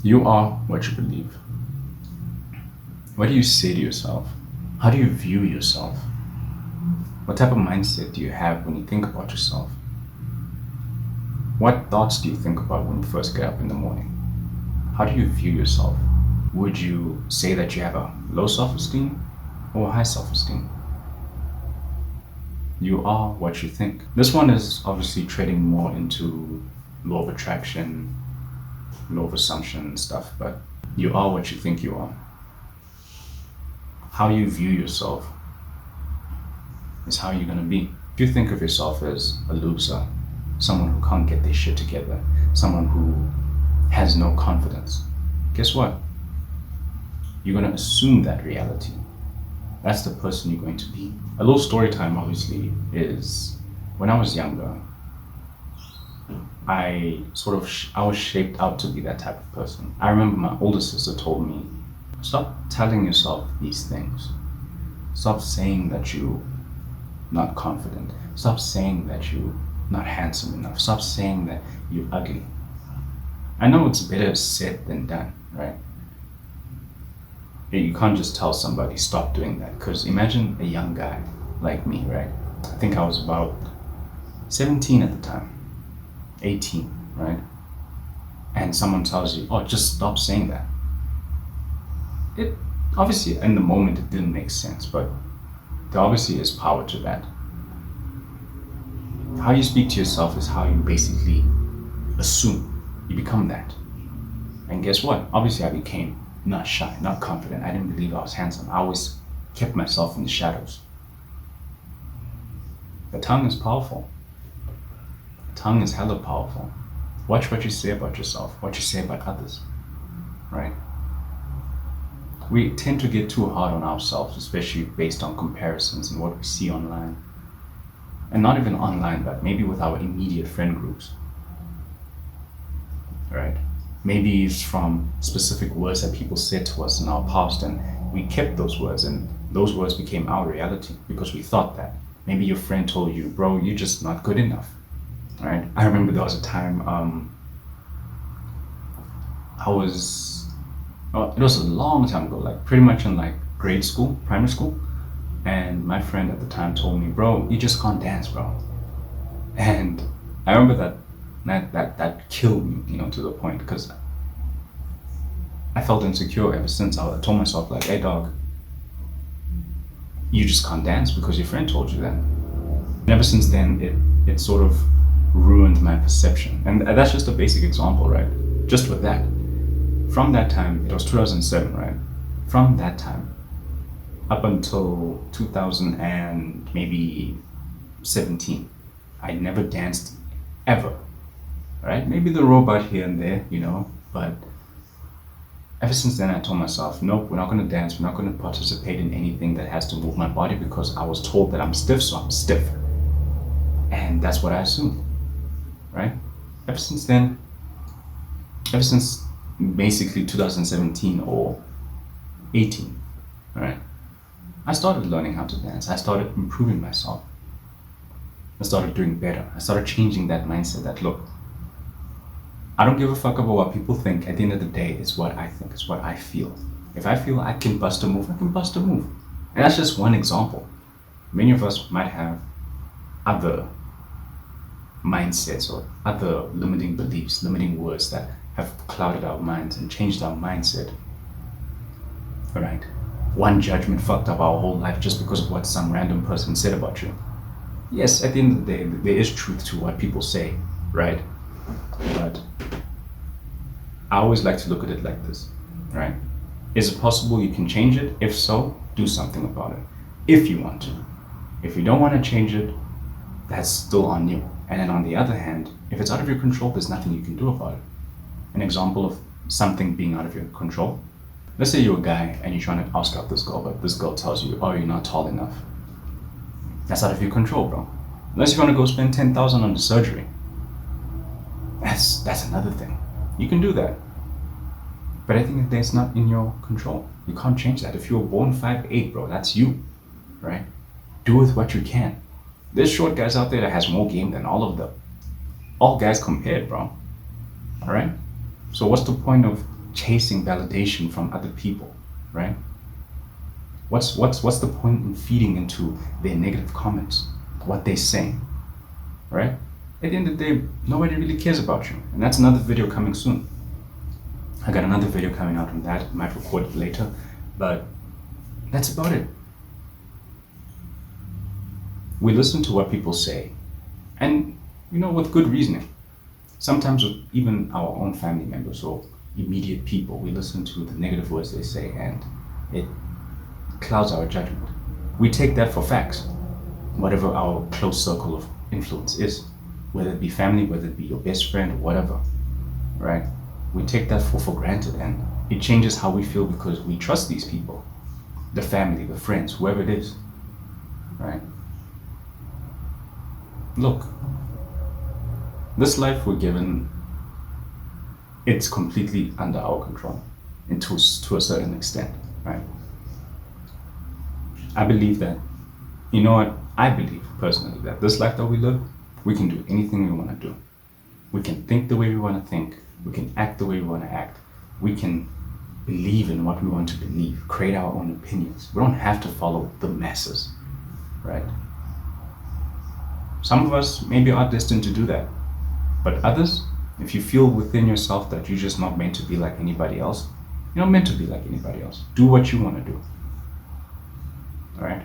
You are what you believe. What do you say to yourself? How do you view yourself? What type of mindset do you have when you think about yourself? What thoughts do you think about when you first get up in the morning? How do you view yourself? Would you say that you have a low self-esteem or high self-esteem? You are what you think. This one is obviously trading more into law of attraction, law of assumption and stuff, but you are what you think you are. How you view yourself is how you're gonna be. If you think of yourself as a loser, someone who can't get their shit together, someone who has no confidence, guess what? You're gonna assume that reality. That's the person you're going to be. A little story time, obviously, is when I was younger, I was shaped out to be that type of person. I remember my older sister told me, stop telling yourself these things. Stop saying that you're not confident. Stop saying that you're not handsome enough. Stop saying that you're ugly. I know it's better said than done, right? You can't just tell somebody stop doing that, because imagine a young guy like me, right? I think I was about 17 at the time, 18, right? And someone tells you, oh, just stop saying that. It obviously in the moment it didn't make sense, but there obviously is power to that. How you speak to yourself is how you basically assume. You become that. And guess what? Obviously I became not shy, not confident. I didn't believe I was handsome. I always kept myself in the shadows. The tongue is powerful. The tongue is hella powerful. Watch what you say about yourself, what you say about others, right? We tend to get too hard on ourselves, especially based on comparisons and what we see online. And not even online, but maybe with our immediate friend groups, right? Maybe it's from specific words that people said to us in our past, and we kept those words, and those words became our reality because we thought that. Maybe your friend told you, bro, you're just not good enough, right? I remember there was a time it was a long time ago, like pretty much in like grade school, primary school, and my friend at the time told me, bro, you just can't dance, bro. And I remember that killed me, to the point, because I felt insecure ever since. I told myself like, hey dog, you just can't dance because your friend told you that. And ever since then, it sort of ruined my perception. And that's just a basic example, right? Just with that. From that time, it was 2007, right? From that time up until 2000 and maybe 17, I never danced ever. Right? Maybe the robot here and there, but ever since then I told myself, nope, we're not going to dance, we're not going to participate in anything that has to move my body, because I was told that I'm stiff, so I'm stiff. And that's what I assumed, right? Ever since basically 2017 or 18, right? I started learning how to dance. I started improving myself. I started doing better. I started changing that mindset that, look, I don't give a fuck about what people think. At the end of the day, it's what I think, it's what I feel. If I feel I can bust a move, I can bust a move. And that's just one example. Many of us might have other mindsets or other limiting beliefs, limiting words that have clouded our minds and changed our mindset. All right. One judgment fucked up our whole life just because of what some random person said about you. Yes, at the end of the day, there is truth to what people say, right? But I always like to look at it like this, right? Is it possible you can change it? If so, do something about it. If you want to. If you don't want to change it, that's still on you. And then on the other hand, if it's out of your control, there's nothing you can do about it. An example of something being out of your control. Let's say you're a guy and you're trying to ask out this girl, but this girl tells you, oh, you're not tall enough. That's out of your control, bro. Unless you want to go spend 10,000 on the surgery. That's another thing. You can do that. But I think that's not in your control. You can't change that. If you were born 5'8", bro, that's you, right? Do with what you can. There's short guys out there that has more game than all of them. All guys compared, bro. All right? So what's the point of chasing validation from other people, right? What's the point in feeding into their negative comments, what they say, right? At the end of the day, nobody really cares about you. And that's another video coming soon. I got another video coming out on that. I might record it later, but that's about it. We listen to what people say, and with good reasoning. Sometimes with even our own family members or immediate people, we listen to the negative words they say, and it clouds our judgment. We take that for facts, whatever our close circle of influence is, whether it be family, whether it be your best friend, or whatever, right? We take that for granted, and it changes how we feel because we trust these people, the family, the friends, whoever it is, right? Look, this life we're given, it's completely under our control, and to a certain extent, right? I believe that, I believe personally that this life that we live, we can do anything we want to do. We can think the way we want to think. We can act the way we want to act. We can believe in what we want to believe, create our own opinions. We don't have to follow the masses, right? Some of us maybe are destined to do that, but others, if you feel within yourself that you're just not meant to be like anybody else, you're not meant to be like anybody else. Do what you want to do, all right?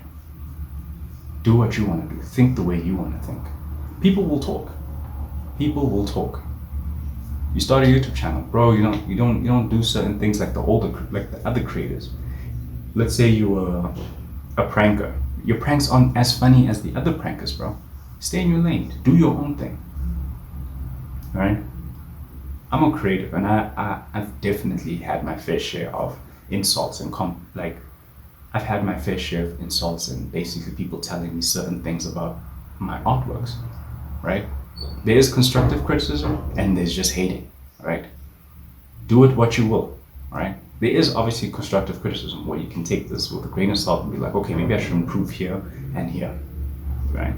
Do what you want to do. Think the way you want to think. People will talk. People will talk. You start a YouTube channel, bro. You don't do certain things like the other creators. Let's say you were a pranker. Your pranks aren't as funny as the other prankers, bro. Stay in your lane. Do your own thing. All right. I'm a creative, and I've definitely had my fair share of insults and I've had my fair share of insults and basically people telling me certain things about my artworks, right? There is constructive criticism and there's just hating, right? Do it what you will, right? There is obviously constructive criticism where you can take this with a grain of salt and be like, okay, maybe I should improve here and here, right?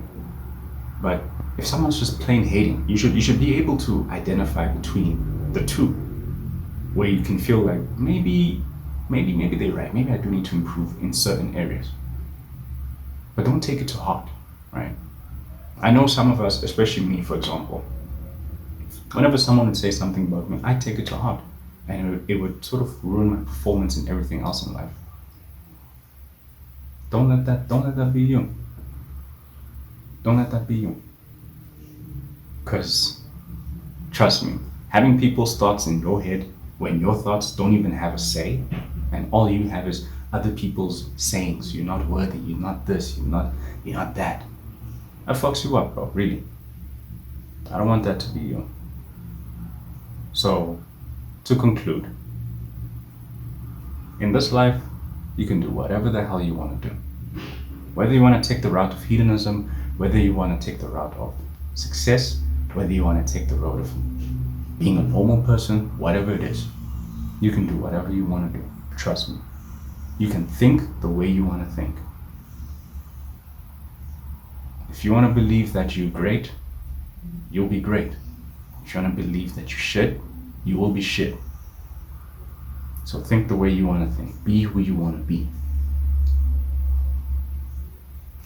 But if someone's just plain hating, you should be able to identify between the two, where you can feel like maybe they're right. Maybe I do need to improve in certain areas. But don't take it to heart, right? I know some of us, especially me, for example, whenever someone would say something about me, I take it to heart, and it would sort of ruin my performance and everything else in life. Don't let that be you. Don't let that be you. Because, trust me, having people's thoughts in your head when your thoughts don't even have a say, and all you have is other people's sayings, you're not worthy, you're not this, you're not that. That fucks you up, bro, really. I don't want that to be you. So, to conclude, in this life, you can do whatever the hell you want to do. Whether you want to take the route of hedonism, whether you want to take the route of success, whether you want to take the road of being a normal person, whatever it is, you can do whatever you want to do. Trust me. You can think the way you want to think. If you want to believe that you're great, you'll be great. If you want to believe that you're shit, you will be shit. So think the way you want to think. Be who you want to be.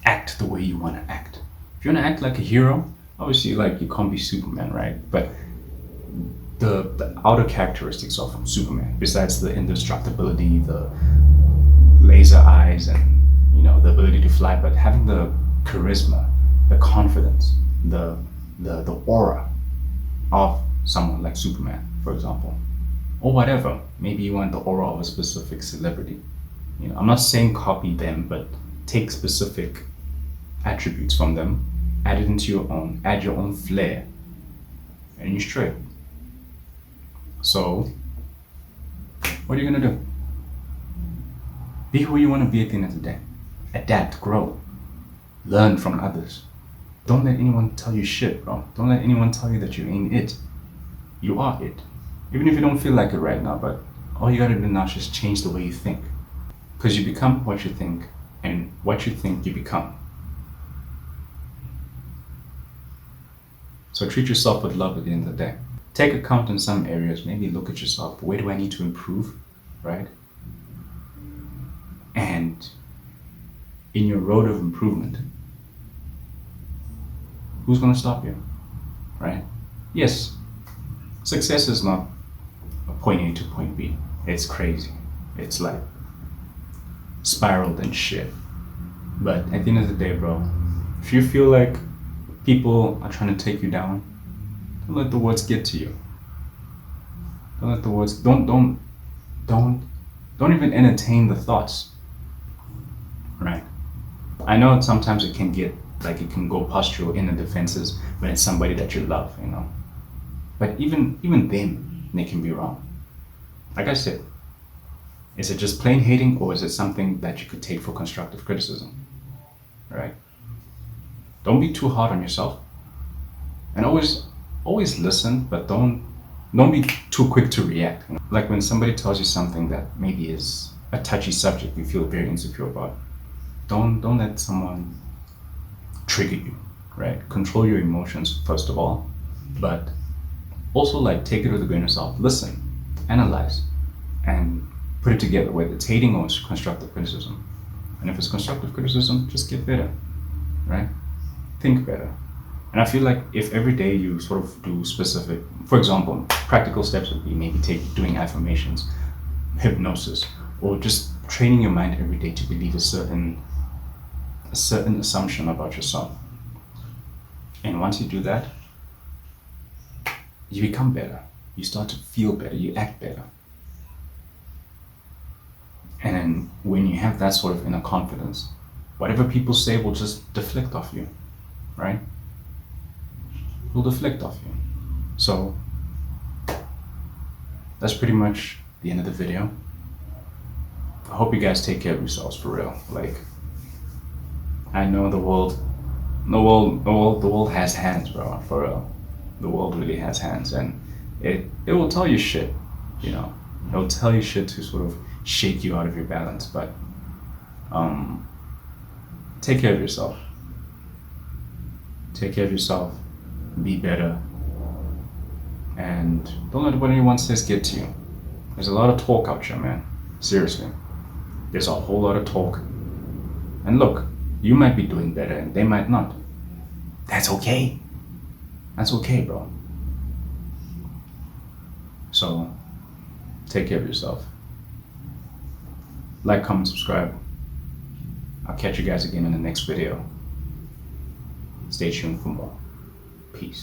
Act the way you want to act. If you want to act like a hero, obviously you can't be Superman, right? But the outer characteristics are from Superman, besides the indestructibility, the laser eyes, and the ability to fly, but having the charisma, the confidence, the aura of someone like Superman, for example, or whatever. Maybe you want the aura of a specific celebrity. I'm not saying copy them, but take specific attributes from them, add it into your own, add your own flair, and you're straight. So, what are you gonna do? Be who you want to be at the end of the day. Adapt, grow, learn from others. Don't let anyone tell you shit, bro. Don't let anyone tell you that you ain't it. You are it. Even if you don't feel like it right now, but all you gotta do now is just change the way you think. Because you become what you think, and what you think you become. So treat yourself with love at the end of the day. take account in some areas, maybe look at yourself. Where do I need to improve, right? And in your road of improvement, who's going to stop you, right? Yes, success is not a point A to point B. It's crazy. It's like spiraled and shit. But at the end of the day, bro, if you feel like people are trying to take you down, don't let the words get to you. Don't let the words, don't even entertain the thoughts, right? I know sometimes it can get, like it can go past your inner defenses when it's somebody that you love, you know? But even then, they can be wrong. Like I said, is it just plain hating, or is it something that you could take for constructive criticism, right? Don't be too hard on yourself, and always listen, but don't be too quick to react. Like when somebody tells you something that maybe is a touchy subject you feel very insecure about, don't let someone trigger you, right? Control your emotions first of all, but also like take it with a grain of salt. Listen, analyze, and put it together, whether it's hating or it's constructive criticism. And if it's constructive criticism, just get better, right? Think better. And I feel like if every day you sort of do specific, for example, practical steps would be maybe doing affirmations, hypnosis, or just training your mind every day to believe a certain assumption about yourself. And once you do that, you become better. You start to feel better, you act better. And then when you have that sort of inner confidence, whatever people say will just deflect off you, right? Will deflect off you. So that's pretty much the end of the video. I hope you guys take care of yourselves for real. Like, I know the world has hands, bro, for real. The world really has hands, and it will tell you shit, you know. It will tell you shit to sort of shake you out of your balance, but take care of yourself. Take care of yourself. Be better. And don't let what anyone says get to you. There's a lot of talk out here, man. Seriously. There's a whole lot of talk. And look, you might be doing better and they might not. That's okay. That's okay, bro. So, take care of yourself. Like, comment, subscribe. I'll catch you guys again in the next video. Stay tuned for more. Peace.